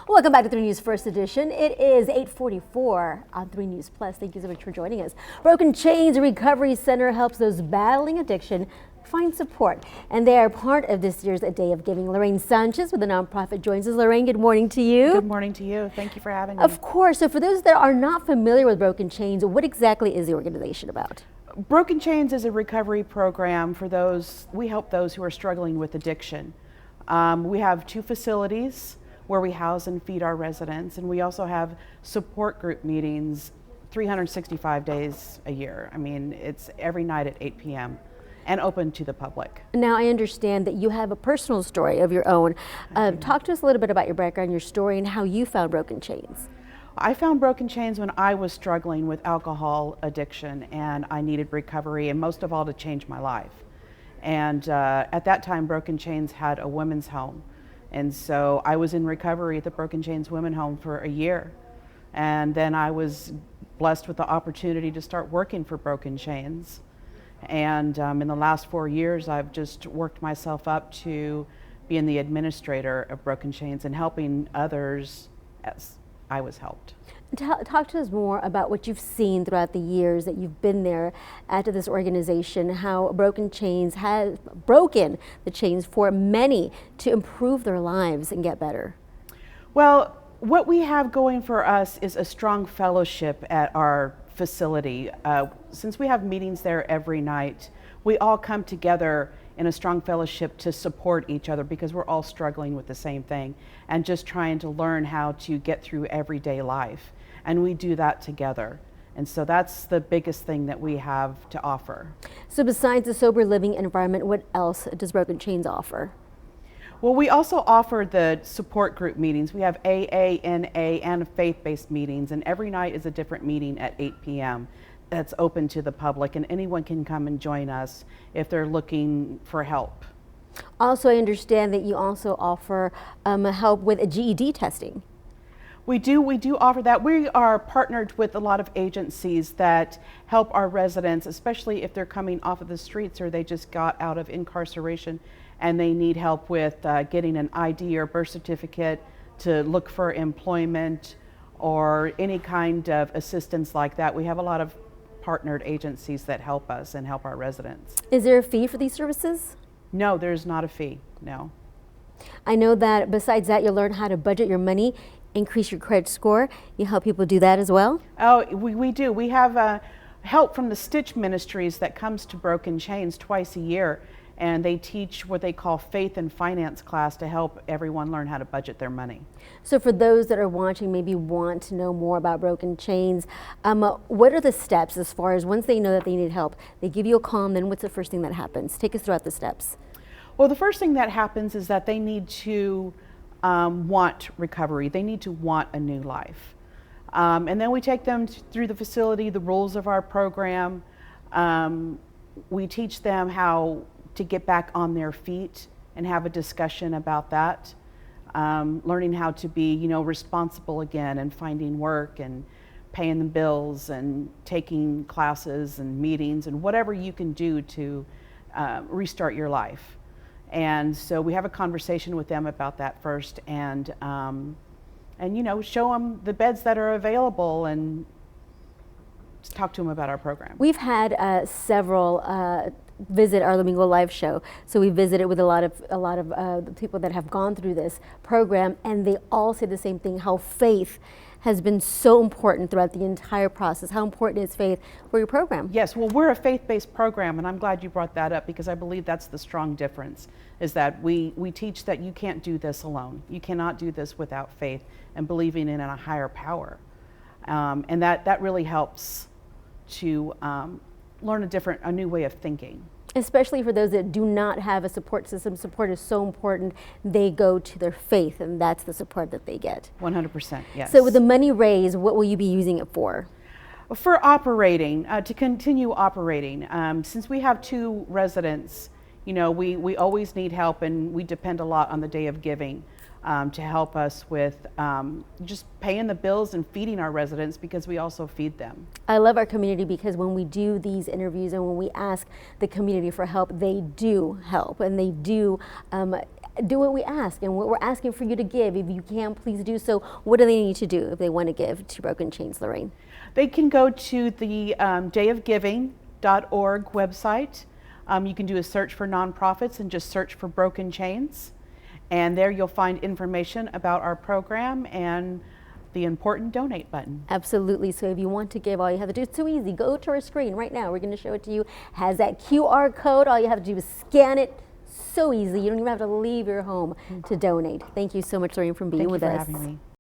Welcome back to 3 News First Edition. It is 8:44 on 3 News Plus. Thank you so much for joining us. Broken Chains Recovery Center helps those battling addiction find support, and they are part of this year's A Day of Giving. Lorraine Sanchez with the nonprofit joins us. Lorraine, good morning to you. Good morning to you. Thank you for having me. Of course. So for those that are not familiar with Broken Chains, what exactly is the organization about? Broken Chains is a recovery program for those, we help those who are struggling with addiction. We have 2 facilities where we house and feed our residents, and we also have support group meetings 365 days a year. I mean, it's every night at 8 p.m. and open to the public. Now, I understand that you have a personal story of your own. Talk to us a little bit about your background, your story, and how you found Broken Chains. I found Broken Chains when I was struggling with alcohol addiction, and I needed recovery, and most of all to change my life. And at that time, Broken Chains had a women's home. And so I was in recovery at the Broken Chains Women's Home for a year. And then I was blessed with the opportunity to start working for Broken Chains. And in the last 4 years, I've just worked myself up to being the administrator of Broken Chains and helping others as I was helped. Talk to us more about what you've seen throughout the years that you've been there at this organization, how Broken Chains has broken the chains for many to improve their lives and get better. Well, what we have going for us is a strong fellowship at our facility. Since we have meetings there every night, we all come together in a strong fellowship to support each other because we're all struggling with the same thing and just trying to learn how to get through everyday life. And we do that together. And so that's the biggest thing that we have to offer. So besides the sober living environment, what else does Broken Chains offer? Well, we also offer the support group meetings. We have AA, NA, and faith-based meetings, and every night is a different meeting at 8 p.m. that's open to the public, and anyone can come and join us if they're looking for help. Also, I understand that you also offer help with a GED testing. We do offer that. We are partnered with a lot of agencies that help our residents, especially if they're coming off of the streets or they just got out of incarceration and they need help with getting an ID or birth certificate to look for employment or any kind of assistance like that. We have a lot of partnered agencies that help us and help our residents. Is there a fee for these services? No, there's not a fee, no. I know that besides that, you'll learn how to budget your money, increase your credit score. You help people do that as well? Oh, we do. We have help from the Stitch Ministries that comes to Broken Chains twice a year, and they teach what they call faith and finance class to help everyone learn how to budget their money. So for those that are watching, maybe want to know more about Broken Chains, what are the steps as far as once they know that they need help, they give you a call, and then what's the first thing that happens? Take us throughout the steps. Well, the first thing that happens is that they need to want recovery. They need to want a new life. And then we take them through the facility, the rules of our program. We teach them how to get back on their feet and have a discussion about that. Learning how to be, responsible again and finding work and paying the bills and taking classes and meetings and whatever you can do to restart your life. And so we have a conversation with them about that first, and show them the beds that are available and talk to them about our program. We've had several visit our Domingo Live show, so we visited with a lot of people that have gone through this program, and they all say the same thing: how faith has been so important throughout the entire process. How important is faith for your program? Yes, well, we're a faith-based program, and I'm glad you brought that up because I believe that's the strong difference, is that we teach that you can't do this alone. You cannot do this without faith and believing in a higher power. And that really helps to learn a new way of thinking. Especially for those that do not have a support system. Support is so important. They go to their faith, and that's the support that they get. 100%, yes. So with the money raised, what will you be using it for? For operating, to continue operating. Since we have 2 residents, we always need help, and we depend a lot on the Day of Giving. to help us with just paying the bills and feeding our residents, because we also feed them. I love our community because when we do these interviews and when we ask the community for help, they do help and they do what we ask and what we're asking for you to give. If you can, please do so. What do they need to do if they want to give to Broken Chains, Lorraine? They can go to the dayofgiving.org website. You can do a search for nonprofits and just search for Broken Chains. And there you'll find information about our program and the important donate button. Absolutely. So if you want to give, all you have to do, it's so easy. Go to our screen right now. We're going to show it to you. Has that QR code. All you have to do is scan it. So easy. You don't even have to leave your home to donate. Thank you so much, Lorraine, for being with us. Thank you for having me.